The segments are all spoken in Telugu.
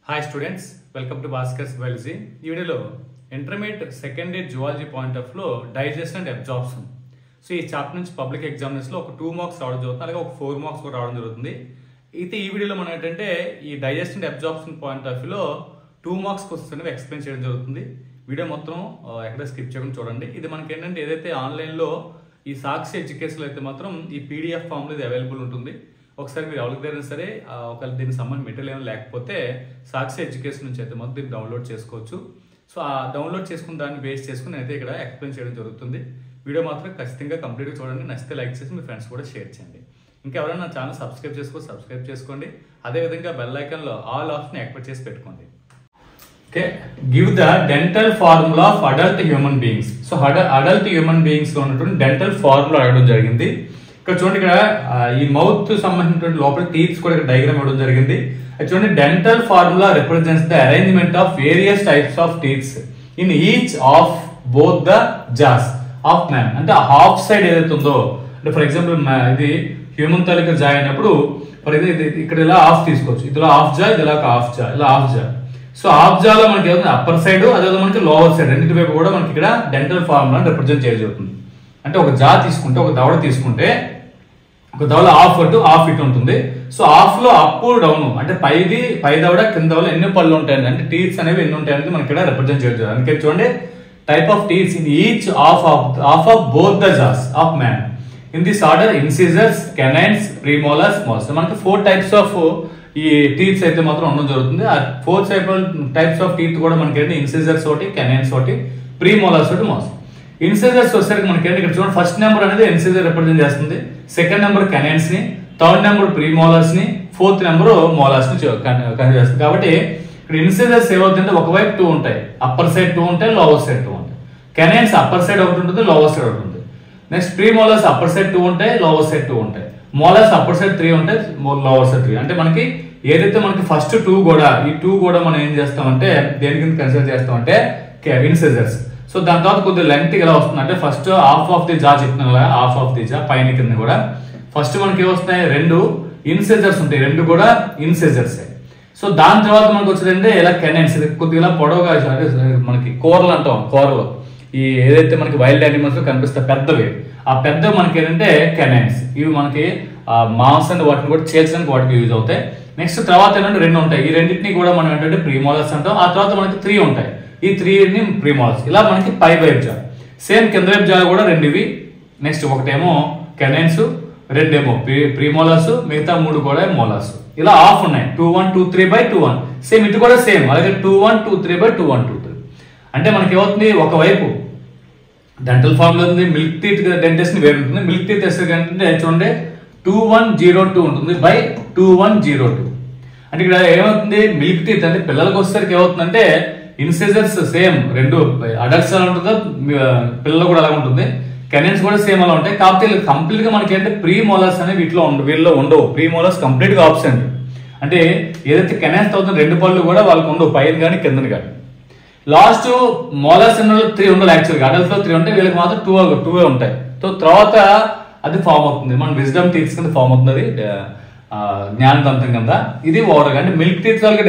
Hi students, welcome to Bhaskars Biology. ఈ వీడియోలో intermediate second year zoology point of లో డైజెషన్ అండ్ అబ్జార్ప్షన్. సో ఈ చాప్టర్ నుంచి పబ్లిక్ ఎగ్జామినర్స్ లో ఒక 2 మార్క్స్ రావడం జరుగుతుంది, అలాగే ఒక 4 మార్క్స్ కూడా రావడం జరుగుతుంది. అయితే ఈ వీడియోలో మనం ఏంటంటే ఈ digestion and absorption point of లో 2 మార్క్స్ క్వశ్చన్స్ అనేవి ఎక్స్ప్లెయిన్ చేయడం జరుగుతుంది. వీడియో మొత్తం ఎక్కడ స్కిప్ చేయకుండా చూడండి. ఇది మనకి ఏంటంటే ఏదైతే ఆన్లైన్లో ఈ సాక్షి ఎడ్యుకేషన్లో అయితే మాత్రం ఈ పీడిఎఫ్ ఫామ్లో ఇది అవైలబుల్ ఉంటుంది. ఒకసారి మీరు ఎవరికి దగ్గర సరే ఒకవేళ దీనికి సంబంధించిన మెటీరియల్ ఏమైనా లేకపోతే సాక్షి ఎడ్యుకేషన్ నుంచి అయితే మొత్తం దీన్ని డౌన్లోడ్ చేసుకోవచ్చు. సో ఆ డౌన్లోడ్ చేసుకున్న దాన్ని బేస్ చేసుకుని అయితే ఇక్కడ ఎక్స్ప్లెయిన్ చేయడం జరుగుతుంది. వీడియో మాత్రం ఖచ్చితంగా కంప్లీట్గా చూడండి, నచ్చితే లైక్ చేసి మీ ఫ్రెండ్స్ కూడా షేర్ చేయండి. ఇంకా ఎవరైనా నా ఛానల్ సబ్స్క్రైబ్ చేసుకోండి. అదేవిధంగా బెల్ ఐకాన్లో ఆల్ ఆప్షన్ యాక్టివేట్ చేసి పెట్టుకోండి. Okay, give the dental formula of adult human beings. So adult human beings లో ఉన్నటువంటి డెంటల్ ఫార్ములా అడగడం జరిగింది. ఇక్కడ చూడండి, ఇక్కడ ఈ మౌత్ సంబంధించినటువంటి లోపల టీత్స్ కూడా ఇక్కడ డయాగ్రామ్ ఇవ్వడం జరిగింది. చూడండి, dental formula represents the arrangement of various types of teeths in each of both the jaws of man. అంటే హాఫ్ సైడ్ ఏదైతే ఉందో, అంటే ఫర్ ఎగ్జాంపుల్ ఇది హ్యూమన్ తాలూకా జా అయినప్పుడు ఫర్ ఎగ్జాంపుల్ ఇక్కడ ఇలా హాఫ్ తీసుకోవచ్చు, ఇదిలో హాఫ్ జా, ఇది ఇలా హాఫ్ జా, ఇలా హాఫ్ జా. సో హాఫ్ జాలో మనకి ఏమవుతుంది, అప్పర్ సైడ్ అదే మనకి లోవర్ సైడ్ రెండింటి వైపు కూడా మనకి ఇక్కడ డెంటల్ ఫార్ములా రిప్రజెంట్ చేయబడుతుంది. అంటే ఒక జా తీసుకుంటే, ఒక దవడ తీసుకుంటే, ఒక దవడ హాఫ్ ఇట్ ఉంటుంది. సో హాఫ్ లో అప్ డౌన్ అంటే పై దవడ కింద దవడ ఎన్ని పళ్ళు ఉంటాయి అంటే టీత్స్ అనేవి ఎన్ని ఉంటాయి అనేది మనకి ఇక్కడ రిప్రజెంట్ చేయవచ్చు. అందుకే చూడండి, type of teeths in each of both the jaws of man in this order incisors, canines, premolars, molars. మనకి 4 టైప్స్ ఆఫ్ ఈ టీత్స్ అయితే మాత్రం ఉండడం జరుగుతుంది. ఆ 4 టైప్స్ ఆఫ్ టీత్ కూడా మనకి ఏంటి, ఇన్సిజర్స్ ఒకటి, కెనైన్స్ ఒకటి, ప్రీమోలర్స్ ఒకటి, మోల్స్. ఇన్సిజర్స్ వచ్చేసరికి మనకి ఏంటి, ఇక్కడ చూడండి ఫస్ట్ నెంబర్ అనేది ఇన్సిజర్ రిప్రజెంట్ చేస్తుంది, సెకండ్ నెంబర్ కెనైన్స్ ని, థర్డ్ నెంబర్ ప్రీమోలర్స్ ని, ఫోర్త్ నెంబర్ మోలర్స్ ని కన్సిడర్ చేస్తుంది. కాబట్టి ఇక్కడ ఇన్సిజర్స్ ఏమవుతుందంటే ఒకవైపు 2 ఉంటాయి, అప్పర్ సైడ్ 2 ఉంటాయి, లోవర్ సైడ్ 2 ఉంటాయి. కెనైన్స్ అప్పర్ సైడ్ ఒకటి ఉంటుంది, లోవర్ సైడ్ ఒకటి ఉంటుంది. నెక్స్ట్ ప్రీమోలర్స్ అప్పర్ సైడ్ 2 ఉంటాయి, లోవర్ సైడ్ 2 ఉంటాయి. మోలర్స్ అప్పర్ సైడ్ 3 ఉంటాయి, లోవర్ సైడ్ 3. అంటే మనకి ఏదైతే మనకి ఫస్ట్ 2 కూడా, ఈ 2 కూడా మనం ఏం చేస్తామంటే దేని కింద కన్సిడర్ చేస్తామంటే ఇన్సిజర్స్. సో దాని తర్వాత కొద్దిగా లెంగ్త్ ఇలా వస్తుంది, అంటే ఫస్ట్ హాఫ్ ఆఫ్ ది జా చెప్తున్నాం కదా, హాఫ్ ఆఫ్ ది జా పైన కింద కూడా ఫస్ట్ మనకి ఏమొస్తున్నాయి, 2 ఇన్సిజర్స్ ఉంటాయి, 2 కూడా ఇన్సిజర్స్. సో దాని తర్వాత మనకి వచ్చేదంటే ఇలా కెనైన్స్, కొద్దిగా ఇలా పొడవుగా మనకి కూరలు అంటాం, కూరలు ఈ ఏదైతే మనకి వైల్డ్ యానిమల్స్ లో కనిపిస్తాయి పెద్దవి, ఆ పెద్ద మనకి ఏంటంటే కెనైన్స్. ఇవి మనకి మాంసాన్ని వాటిని కూడా చేర్చడానికి వాటికి యూజ్ అవుతాయి. నెక్స్ట్ తర్వాత ఏంటంటే 2 ఉంటాయి, ఈ రెండింటిని కూడా మనం ఏంటంటే ప్రీమోలర్స్ అంటాం. ఆ తర్వాత మనకి 3 ఉంటాయి, ఈ 3ని ప్రీమోలర్స్. ఇలా మనకి పై వైపు జా, సేమ్ కింద వైపు జా కూడా 2 ఇవి. నెక్స్ట్ ఒకటేమో కెనైన్స్, 2 ఏమో ప్రీమోలర్స్, మిగతా 3 కూడా మోలర్స్. ఇలా ఆఫ్ ఉన్నాయి, 2-1 2-3/2-1. సేమ్ ఇటు కూడా సేమ్, అలాగే 2-1 2-3/2-1 2-3. అంటే మనకి ఏమవుతుంది, ఒకవైపు డెంటల్ ఫార్మ్ లో ఉంది, మిల్క్ టీత్ డెంటిస్ట్ వేరు ఉంటుంది. మిల్క్ టీత్ అంటే చూడండి 2102 ఉంటుంది బై 2102. అంటే ఇక్కడ ఏమవుతుంది, మిల్క్ టీత్ అంటే పిల్లలకు వచ్చేసరికి ఏమవుతుందంటే ఇన్సిజర్స్ సేమ్ 2 అడల్ట్స్ అలా ఉంటుందో పిల్లలు కూడా అలా ఉంటుంది, కెనైన్స్ కూడా సేమ్ అలా ఉంటాయి. కాకపోతే కంప్లీట్ గా మనకి అంటే ప్రీ మోలర్స్ అనేవి వీటిలో ఉండవు. ప్రీ మోలర్స్ కంప్లీట్ గా ఆబ్సెంట్. అంటే ఏదైతే కెనైన్స్ అవుతుందో 2 పళ్ళు కూడా వాళ్ళకి ఉండవు, పైన కానీ కిందని కానీ. లాస్ట్ మోలర్స్ 3 ఉండాలి, యాక్చువల్గా అడల్ట్స్ లో 3 ఉంటాయి, వీళ్ళకి మాత్రం 2 ఉంటాయి. సో తర్వాత అది ఫామ్ అవుతుంది, మన విజ్డమ్ టీత్స్ కింద ఫామ్ అవుతుంది, జ్ఞానదంతం కింద. ఇది ఓవర్ అంటే మిల్క్ టీత్ వాళ్ళకి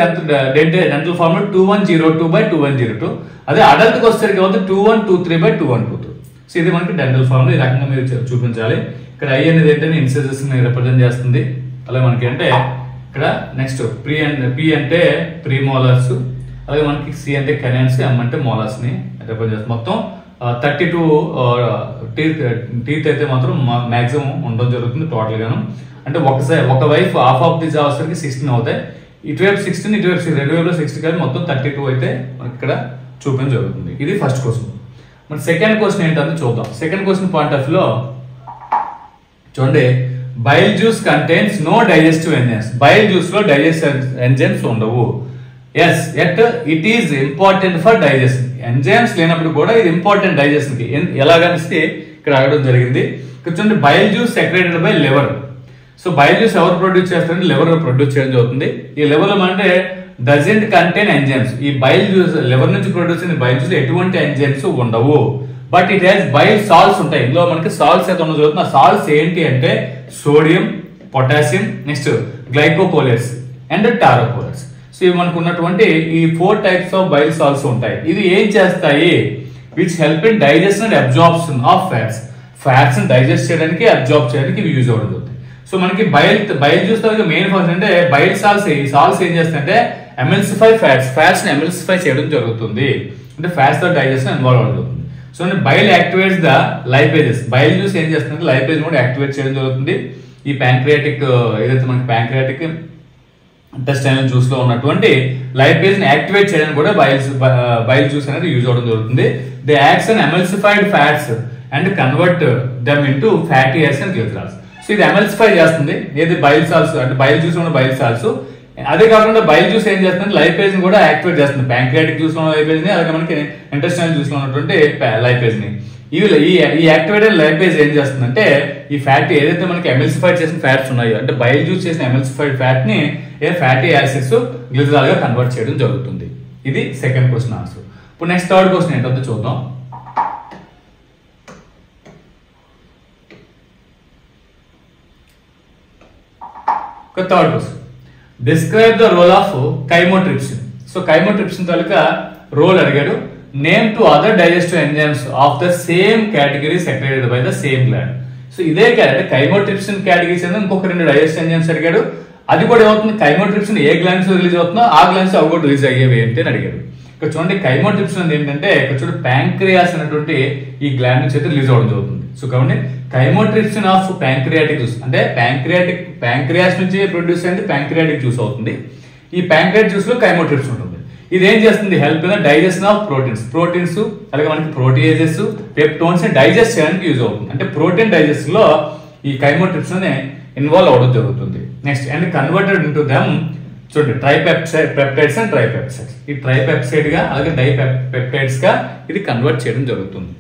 డెంటల్ ఫార్మ్ 2102/2102. అదే అడల్ట్ కి వచ్చేసరికి అవుతుంది 2123/2122. సో ఇది మనకి డెంటల్ ఫార్మ్. ఈ రకంగా మీరు చూపించాలి. ఇక్కడ ఐ అనేది ఏంటంటే ఇన్సిజర్స్ రిప్రజెంట్ చేస్తుంది. అలాగే మనకి అంటే ఇక్కడ నెక్స్ట్ పి అంటే ప్రీమోలర్స్, అలాగే మనకి సి అంటే కెనైన్స్, ఎం అంటే మోలర్స్ ని రిప్రజెంట్ చేస్తుంది. మొత్తం 32 టీత్ అయితే మాత్రం మాక్సిమం ఉండడం జరుగుతుంది టోటల్ గాను. అంటే ఒక వైపు హాఫ్ ఆఫ్ ది జా వచ్చేసరికి 16 అవుతాయి, ఇటువైపు 16, ఇటువైపు 16, 2 వైపులో 60 కలిపి మొత్తం 32 అయితే మనకి ఇక్కడ చూపించడం జరుగుతుంది. ఇది ఫస్ట్ క్వశ్చన్. మన సెకండ్ క్వశ్చన్ ఏంటంటే చూద్దాం. సెకండ్ క్వశ్చన్ పాయింట్ ఆఫ్ లో చూడండి, bile juice contains no digestive enzymes. Bile juice లో డైజెస్టివ్ ఎంజైమ్స్ ఉండవు. Yes yet it is important for digestion. Enzymes లేనప్పుడు కూడా ఇది ఇంపార్టెంట్ డైజెషన్ కి. ఎలాగనిస్తే ఇక్కడ అడగడం జరిగింది. ఇక్కడ చూడండి, bile juice secreted by liver. So bile juice ఎవరు ప్రొడ్యూస్ చేస్తారంటే లివర్ ప్రొడ్యూస్ చేయడం జరుగుతుంది. ఈ లివర్ లో అంటే డజంట్ కంటైన్ ఎంజైమ్స్. ఈ బైల్ జ్యూస్ లివర్ నుంచి ప్రొడ్యూస్ అయిన బైల్ జ్యూస్ ఎటువంటి ఎంజైమ్స్ ఉండవు. But it has bile salts ఉంటాయి. ఇందులో మనకి సాల్ట్స్ అయితే ఉండడం జరుగుతుంది. ఆ సాల్ట్స్ ఏంటి అంటే sodium, potassium, next glycocholates and taurocholates. So ఇవి మనకు ఉన్నటువంటి ఈ 4 టైప్స్ ఆఫ్ బైల్ సాల్ట్స్ ఉంటాయి. ఇది ఏం చేస్తాయి? Which help in digestion and absorption of fats. Fats ని డైజెస్ట్ చేయడానికి, అబ్జార్బ్ చేయడానికి ఇవి యూజ్ అవుతుంది. సో మనకి బైల్ జ్యూస్ మెయిన్ ఫంక్షన్ అంటే బైల్ సాల్ట్స్, ఈ సాల్ట్స్ ఏం చేస్తాయంటే ఎమిల్సిఫై ఫ్యాట్స్ ని ఎమిల్సిఫై చేయడం జరుగుతుంది. అంటే ఫ్యాట్స్ తో డైజెషన్ ఇన్వాల్వ్ అవుతుంది. So bile activates the lipases. Bile juice ఏం చేస్తుంది? లైపేజ్ కూడా యాక్టివేట్ చేయడం జరుగుతుంది. ఈ ప్యాంక్రియాటిక్ ఏదైతే మనకి ప్యాంక్రియాటిక్ ఇంటెస్టైనల్ జ్యూస్ లో ఉన్నటువంటి లైపేజ్ ని యాక్టివేట్ చేయడానికి కూడా బైల్ జ్యూస్ అనేది యూజ్ అవడం జరుగుతుంది. They acts on emulsified fats and convert them into fatty acids and glycerols. So ఇది ఎమిల్సిఫై చేస్తుంది ఏది బైల్ సాల్ట్స్, అంటే బైల్ జ్యూస్ లో బైల్ సాల్ట్స్. అదే కాకుండా బైల్ జ్యూస్ ఏం చేస్తుంది? లైపేజ్ ని కూడా యాక్టివేట్ చేస్తుంది. ప్యాంక్రియాటిక్ జ్యూస్ లో ఉన్న లైపేజ్ ని, అలాగే మనకి ఇంటెస్టైనల్ జ్యూస్ లో ఉన్నటువంటి లైపేజ్ ని. ఈ యాక్టివేటెడ్ లైపేజ్ ఏం చేస్తుందంటే ఈ ఫ్యాట్ ఏదైతే మనకి ఎమిల్సిఫైడ్ చేసిన ఫ్యాట్స్ ఉన్నాయో, అంటే బైల్ జ్యూస్ చేసిన ఎమిల్సిఫైడ్ ఫ్యాట్ ని ఫ్యాటీ యాసిడ్స్ గ్లిసరాల్ గా కన్వర్ట్ చేయడం జరుగుతుంది. ఇది సెకండ్ క్వశ్చన్ ఆన్సర్. ఇప్పుడు నెక్స్ట్ థర్డ్ క్వశ్చన్ ఏంటో చూద్దాం. Third question, describe the role of chymotrypsin. So chymotrypsin తాలూకా రోల్ అడిగాడు. Name two other digestive enzymes of the same category secreted by the same gland. So ఇదే అంటే కైమోట్రిప్సిన్ కేటగిరీ చెందిన ఇంకొక 2 డైజెస్టివ్ ఎంజైమ్స్ అడిగాడు. అది కూడా ఏమవుతుంది? కైమోట్రిప్సిన్ ఏ గ్లాండ్స్ రిలీజ్ అవుతుందో ఆ గ్లాండ్స్ అవి కూడా రిలీజ్ అయ్యేవి ఏంటి అని అడిగాడు. ఇక్కడ చూడండి, కైమోట్రిప్సిన్ ఏంటంటే ఇక్కడ చూడండి ప్యాంక్రియాస్ అనేటువంటి ఈ గ్లాండ్ నుంచి అయితే రిలీజ్ అవడం జరుగుతుంది. సో కాబట్టి కైమోట్రిప్సిన్ ఆఫ్ ప్యాంక్రియాటిక్ జ్యూస్ అంటే ప్యాంక్రియాస్ నుంచి ప్రొడ్యూస్ అయింది ప్యాంక్రియాటిక్ జ్యూస్ అవుతుంది. ఈ ప్యాంక్రియాటిక్ జ్యూస్ లో కైమోట్రిప్సిన్ ఉంటుంది. ఇది ఏం చేస్తుంది? Help in digestion of proteins అలాగే మనకి ప్రోటీయేజెస్, పెప్టోన్స్ డైజెస్ట్ చేయడానికి యూజ్ అవుతుంది. అంటే ప్రోటీన్ డైజెస్ట్ లో ఈ కైమోట్రిప్సిన్ ఇన్వాల్వ్ అవడం జరుగుతుంది. Next and converted into them చూడండి పెప్టైడ్స్ అండ్ ట్రైపెప్సైడ్స్. ఈ ట్రైపెప్సైడ్ గా అలాగే డైపెప్టైడ్స్ గా ఇది కన్వర్ట్ చేయడం జరుగుతుంది.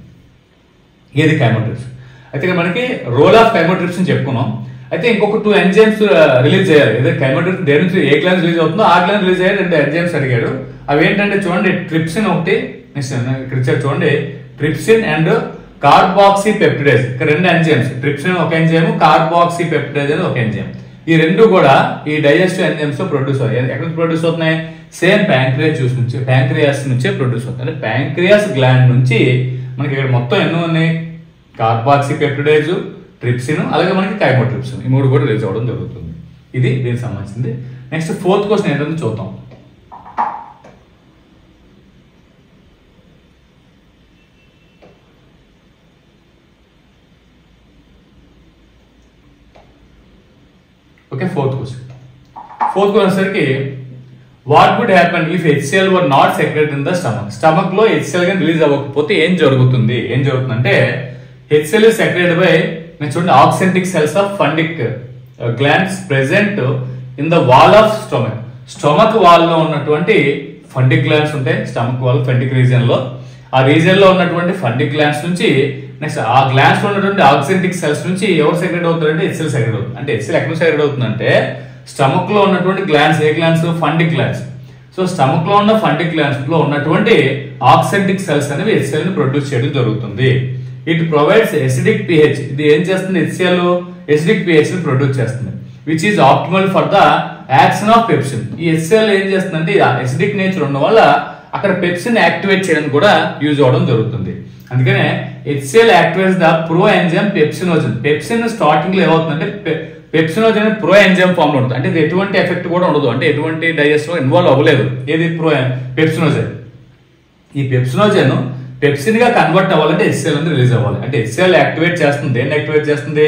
ఏది కైమోట్రిప్సిన్. అయితే మనకి రోల్ ఆఫ్ కైమోట్రిప్సిన్ చెప్పుకున్నాం. అయితే ఇంకొక 2 ఎంజైమ్స్ రిలీజ్ చేయాలి. ఏదైతే కైమోట్రిప్సిన్ దేని నుంచి ఏ గ్లాండ్ రిలీజ్ అవుతుందో ఆ గ్లాండ్ రిలీజ్ అయ్యే 2 ఎంజైమ్స్ అడిగాడు. అవి ఏంటంటే చూడండి, ట్రిప్సిన్ ఒకటి, నెక్స్ట్ ఇక్కడ చూడండి ట్రిప్సిన్ అండ్ కార్బాక్సీ పెప్టిడేజ్. ఇక్కడ 2 ఎంజైమ్స్, ట్రిప్సిన్ ఒక ఎంజైమ్, కార్బాక్సీ పెప్టిడేజ్ అనేది ఒక ఎంజైమ్. ఈ 2 కూడా ఈ డైజెస్టివ్ ఎంజైమ్స్ లో ప్రొడ్యూస్ అవుతాయి. ఎక్కడ ప్రొడ్యూస్ అవుతున్నాయి? సేమ్ ప్యాంక్రియాస్ నుంచే ప్రొడ్యూస్ అవుతాయి. అంటే ప్యాంక్రియాస్ గ్లాండ్ నుంచి మనకి ఇక్కడ మొత్తం ఎన్నో ఉన్నాయి? కార్బాక్సీ పెప్టిడేజ్, ట్రిప్సిన్ అలాగే మనకి కైమోట్రిప్సిన్, ఈ 3 కూడా రిలీజ్ అవ్వడం జరుగుతుంది. ఇది దీనికి సంబంధించింది. నెక్స్ట్ ఫోర్త్ క్వశ్చన్ ఏంటంటే చూద్దాం. ఓకే, ఫోర్త్ క్వశ్చన్ సరికి what would happen if HCl were not secreted in the stomach లో HCl గా రిలీజ్ అవ్వకపోతే ఏం జరుగుతుందంటే HCl is secreted by చూడండి oxyntic cells of fundic glands present in the wall of stomach wall లో ఉన్నటువంటి ఫండిక్ గ్లాండ్స్ ఉంటాయి. స్టమక్ వాల్ ఫండిక్ రీజియన్ లో, ఆ రీజియన్ లో ఉన్నటువంటి ఫండిక్ గ్లాండ్స్ నుంచి నెక్స్ట్ ఆ గ్లాండ్స్ లో ఉన్నటువంటి ఆక్సెంటిక్ సెల్స్ నుంచి ఎవరు సెక్రెట్ అవుతారంటే HCl సెక్రెట్ అవుతుంది. అంటే HCl ఎక్కడ సెక్రెట్ అవుతుందంటే స్టమక్ లో ఉన్నటువంటి గ్లాండ్స్, ఏ glands? Fundic glands. So stomach లో ఉన్న ఫండిక్ గ్లాండ్స్ లో ఉన్నటువంటి ఆక్సెంటిక్ సెల్స్ అనేవి HCl ని ప్రొడ్యూస్ చేయడం జరుగుతుంది. It provides acidic pH. ఇది ఏం చేస్తుంది? HCl ఎసిడిక్ pH ని ప్రొడ్యూస్ చేస్తుంది, which is optimal for the action of pepsin. ఈ HCl ఏం చేస్తుందంటే ఎసిడిక్ నేచర్ ఉన్న వల్ల అక్కడ పెప్సిన్ యాక్టివేట్ చేయడానికి కూడా యూజ్ అవడం జరుగుతుంది. అందుకనే HCl activates the pro enzyme pepsinogen. Pepsin starting లో ఏమవుతుందంటే పెప్సినోజన్ ప్రో ఎంజైమ్ ఫామ్ లో ఉంటుంది. అంటే ఇది ఎటువంటి ఎఫెక్ట్ కూడా ఉండదు, అంటే ఎటువంటి డైజెషన్ ఇన్వాల్వ్ అవ్వలేదు. ఏది? పెప్సినోజన్. ఈ పెప్సినోజన్ పెప్సిన్ గా కన్వర్ట్ అవ్వాలంటే HCl అనేది రిలీజ్ అవ్వాలి. అంటే HCl యాక్టివేట్ చేస్తుంది. దేన్ని యాక్టివేట్ చేస్తుంది?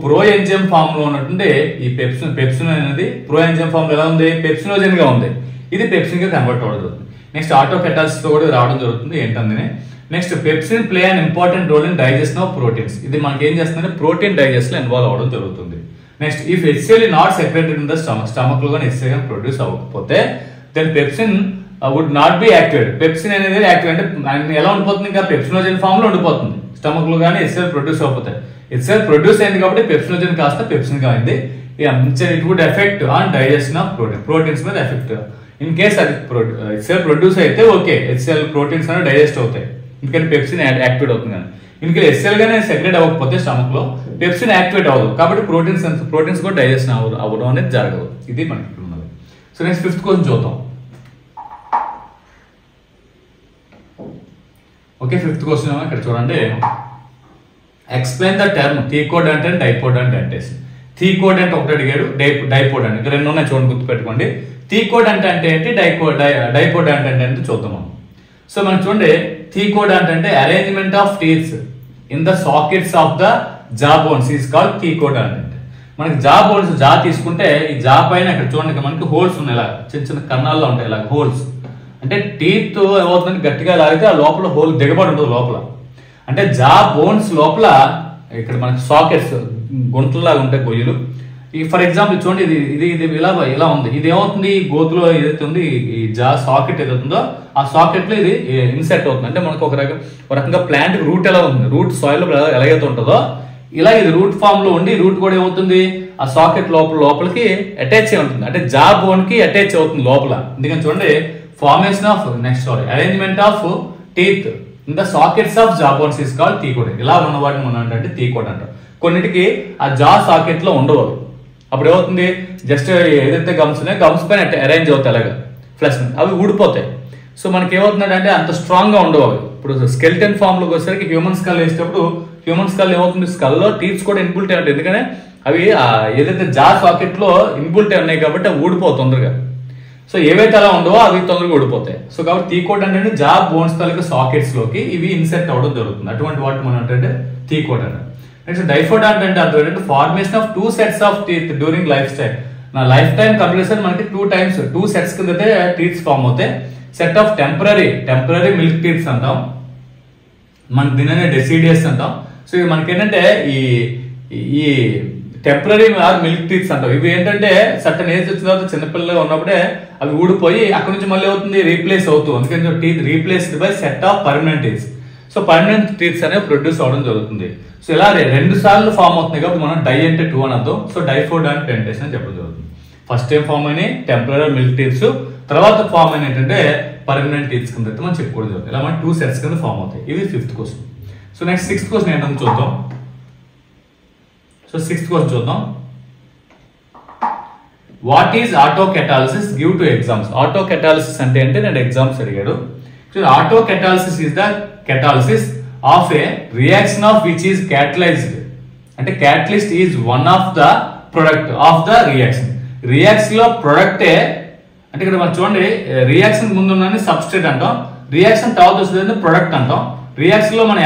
ప్రో ఎంజైమ్ ఫామ్ లో ఉన్నటువంటి ఈ పెప్సిన్ అనేది ప్రో ఎంజైమ్ ఫామ్ ఎలా ఉంది? పెప్సినోజన్ గా ఉంది. ఇది పెప్సిన్ గా కన్వర్ట్ అవ్వడం జరుగుతుంది. నెక్స్ట్ ఆటోకెటాల్స్ తో కూడా రావడం జరుగుతుంది. ఏంటంటే next pepsin play an important role in digestion of proteins. ఇది మనకి ఏం చేస్తుందంటే ప్రోటీన్ డైజెషన్ లో ఇన్వాల్వ్ అవ్వడం జరుగుతుంది. Next if HCl not secreted in the stomach లో కానీ HCl ప్రొడ్యూస్ అవ్వకపోతే then pepsin would not be activate. Pepsin అనేది యాక్టివ్ అంటే ఎలా ఉండిపోతుంది? ఇంకా పెప్సినోజన్ ఫామ్ లో ఉండిపోతుంది. స్టమక్ లో కానీ HCl ప్రొడ్యూస్ అవ్వకపోతాయి. HCl ప్రొడ్యూస్ అయింది కాబట్టి పెప్సినోజన్ కాస్త పెప్సిన్ గా అయింది. It would effect on digestion of proteins మీద ఎఫెక్ట్. ఇన్ కేస్ అది HCl ప్రొడ్యూస్ అయితే ఓకే, HCl ప్రోటీన్స్ అనేది డైజెస్ట్ అవుతాయి, ఎందుకంటే పెప్సిన్ యాక్టివేట్ అవుతుంది కానీ. ఇన్కేస్ HCl గానే సెక్రెట్ అవ్వకపోతే స్టమక్ లో పెప్సిన్ యాక్టివేట్ అవ్వదు, కాబట్టి ప్రోటీన్స్ కూడా డైజెషన్ అవ్వడం అనేది జరగదు. ఇది మనకి ఉన్నది. సో నెక్స్ట్ ఫిఫ్త్ క్వశ్చన్ చూద్దాం. ఓకే, ఫిఫ్త్ క్వశ్చన్ ఇక్కడ చూడండి. Explain the term thecodont and diphyodont dentition. Thecodont ఒకటి అడిగాడు, డైపోడెంట్ ఇక్కడ రెండు ఉన్నాయి చూడండి, గుర్తుపెట్టుకోండి. థీకోడెంట్ అంటే ఏంటి, డైపోడెంట్ అంటే ఏంటి చూద్దాం మనం. సో మనం చూడండి, థీకోడెంట్ అంటే arrangement of teeths in the sockets of the జా బోన్స్ ఈస్ కాల్డ్ థీకోడెంట్. మనకి జా బోన్స్, జా తీసుకుంటే ఈ జా పైన ఇక్కడ చూడండి మనకి హోల్స్ ఉన్నాయి, ఇలా చిన్న చిన్న కన్నాల్లో ఉంటాయి ఇలా హోల్స్. అంటే టీత్ ఏమవుతుందంటే గట్టిగా లాగితే ఆ లోపల హోల్ దిగబడి ఉంటుంది లోపల. అంటే జా బోన్స్ లోపల ఇక్కడ మనకి సాకెట్స్ గుంటలాగా ఉంటాయి, గొయ్యలు. ఈ ఫర్ ఎగ్జాంపుల్ చూడండి, ఇది ఇది ఇలా ఉంది. ఇది ఏమవుతుంది, ఈ గోతులో ఏదైతే ఉంది ఈ జా సాకెట్ ఏదైతుందో ఆ సాకెట్ లో ఇది ఇన్సెట్ అవుతుంది. అంటే మనకు ఒక రకంగా ప్లాంట్ రూట్ ఎలా ఉంది, రూట్ సాయిల్ ఎలాగైతే ఉంటుందో ఇలా ఇది రూట్ ఫామ్ లో ఉండి, రూట్ కూడా ఏమవుతుంది ఆ సాకెట్ లోపలికి అటాచ్ అయి ఉంటుంది. అంటే జా బోన్ కి అటాచ్ అవుతుంది లోపల. ఎందుకని చూడండి, formation of arrangement of teeth in the sockets of జా బోన్స్ ఈస్ కాల్డ్ థీకోడెంట్. ఇలా ఉన్న వాటిని మనం అంటే థీకోడెంట్ అంటాం. కొన్నిటికి ఆ జా సాకెట్ లో ఉండవు, అప్పుడు ఏమవుతుంది, జస్ట్ ఏదైతే గమ్స్ ఉన్నాయో గమ్స్ పైన అరేంజ్ అవుతాయి అలాగా ఫ్లెష్, అవి ఊడిపోతాయి. సో మనకి ఏమవుతుందంటే అంత స్ట్రాంగ్ గా ఉండవు అవి. ఇప్పుడు స్కెల్టన్ ఫామ్ లోకి వచ్చేసరికి హ్యూమన్ స్కల్ వేసేటప్పుడు హ్యూమన్ స్కల్ ఏమవుతుంది, స్కల్ లో టీత్స్ కూడా ఇన్బుల్ట్ అయి ఉంటాయి. ఎందుకంటే అవి ఏదైతే జా సాకెట్ లో ఇన్బుల్ట్ అయి ఉన్నాయి కాబట్టి అవి ఊడిపోతుంది తొందరగా. సో ఏవైతే అలా ఉండవో అవి తొందరగా ఊడిపోతాయి. సో కాబట్టి థీకోడెంట్ అంటే జా బోన్స్ తాలూకా సాకెట్స్ లోకి ఇవి ఇన్సెట్ అవ్వడం జరుగుతుంది. అటువంటి వాటి మనం అంటే థీకోడెంట్. నెక్స్ట్ డైపోడెంట్ అంటే అర్థం ఏంటంటే formation of 2 sets of teeth during life style. నా లైఫ్ టైం కంప్లీషన్ మనకి 2 sets కింద టీత్స్ ఫామ్ అవుతాయి. Set of temporary milk teeths అంటాం, మన దీనినే డెసిడియస్ అంటాం. సో ఇవి మనకి ఏంటంటే ఈ టెంపరీ మిల్క్ టీత్స్ అంటాం. ఇవి ఏంటంటే సర్టన్ ఏజ్ వచ్చిన తర్వాత చిన్నపిల్లలు ఉన్నప్పుడే అవి ఊడిపోయి అక్కడ నుంచి మళ్ళీ అవుతుంది రీప్లేస్ అవుతుంది. అందుకని teeth replaced by set of permanent teeths. So permanent teeths అనేవి ప్రొడ్యూస్ అవడం జరుగుతుంది. సో ఇలా 2 సార్లు ఫామ్ అవుతుంది కాబట్టి మనం డై అంటే 2 అని అర్థం. సో డైపోడెంట్ డెంటిస్ అని చెప్పడం జరుగుతుంది. ఫస్ట్ టైం ఫామ్ అయినాయి టెంపరీ మిల్క్ టీత్స్, తర్వాత ఫామ్ అయిన ఏంటంటే పర్మనెంట్ టీత్స్ కింద మనం చెప్పుకోవడం జరుగుతుంది. ఇలా మనం 2 sets కింద ఫామ్ అవుతాయి. ఇది 5th question. So next 6th question ఏంటని చూద్దాం. సో 6th క్వశ్చన్ చూద్దాం. What is autocatalysis, give two examples. Autocatalysis అంటే నేను ఎగ్జామ్స్ అడిగాడు. Autocatalysis is the catalysis of a reaction of which is catalysed. అంటే catalyst is one of the product of the reaction. Reaction లో ప్రొడక్టే అంటే ఇక్కడ మనం చూడండి, రియాక్షన్ ముందు ఉన్నది సబ్స్ట్రేట్ అంటాం, రియాక్షన్ తర్వాత వస్తుంది ప్రొడక్ట్ అంటాం. రియాక్షన్ లో మనం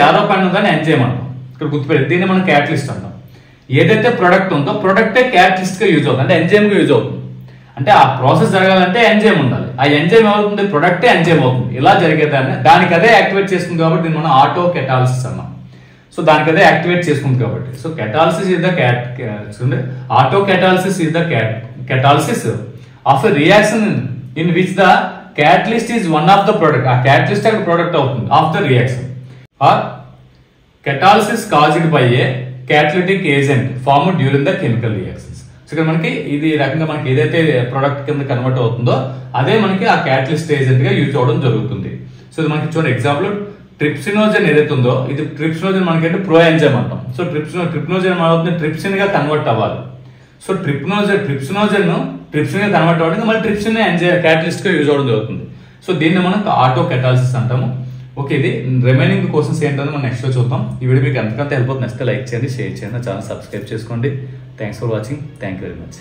యారో పైన ఉందని ఎంజైమ్ అంటాం. ఇక్కడ గుర్తుపెట్టి దీన్ని మనం క్యాటలిస్ట్ అంటాం. ఏదైతే ప్రొడక్ట్ ఉందో ప్రొడక్టే క్యాటలిస్ట్ గా యూజ్ అవుతుంది, అంటే ఎంజైమ్ గా యూజ్ అవుతుంది. అంటే ఆ ప్రాసెస్ జరగాలంటే ఎంజైమ్ ఉండాలి. ఆ ఎంజైమ్ ఏమవుతుంది, ప్రొడక్టే ఎంజైమ్ అవుతుంది. ఇలా జరిగేదాన్ని దానికి అదే యాక్టివేట్ చేసుకుంది కాబట్టి దీన్ని మనం ఆటోకెటాలిసిస్ అన్నాం. సో దానికి అదే యాక్టివేట్ చేసుకుంది కాబట్టి. So catalysis is the autocatalysis is the catalysis of a reaction in which the catalyst is one of the product. ఆ catalyst ఒక product అవుతుంది of the reaction. or catalysis caused by a catalytic agent formed during the chemical reactions. So ఇక్కడ మనకి ఇది రకంగా మనకి ఏదైతే ప్రొడక్ట్ కింద కన్వర్ట్ అవుతుందో అదే మనకి ఆ క్యాటలిస్ట్ ఏజెంట్ గా యూజ్ అవడం జరుగుతుంది. సో ఇది మనకి చూడండి ఎగ్జాంపుల్ ట్రిప్సినోజన్ ఏదైతే ఉందో ఇది ట్రిప్సినోజన్ మనకి ప్రో ఎంజైమ్ అంటాం. సో ట్రిప్సినోజన్ ఏమవుతుంది, ట్రిప్సిన్ గా కన్వర్ట్ అవ్వాలి. సో ట్రిప్సినోజన్ గా కన్వర్ట్ అవ్వడానికి మళ్ళీ ట్రిప్సిన్ క్యాటలిస్ట్ గా యూజ్ అవడం జరుగుతుంది. సో దీన్ని మనం ఆటో కెటాలిసిస్ అంటాము. ఓకే, ఇది రిమైనింగ్ క్వశ్చన్స్ ఏంటని మనం నెక్స్ట్ లో చూద్దాం. ఈ వీడియో మీకు ఎంతకంత హెల్ప్ అవుతుంది, నెక్స్ట్ లైక్ చేయండి, షేర్ చేయండి, ఛానల్ సబ్స్క్రైబ్ చేసుకోండి. Thanks for watching. Thank you very much.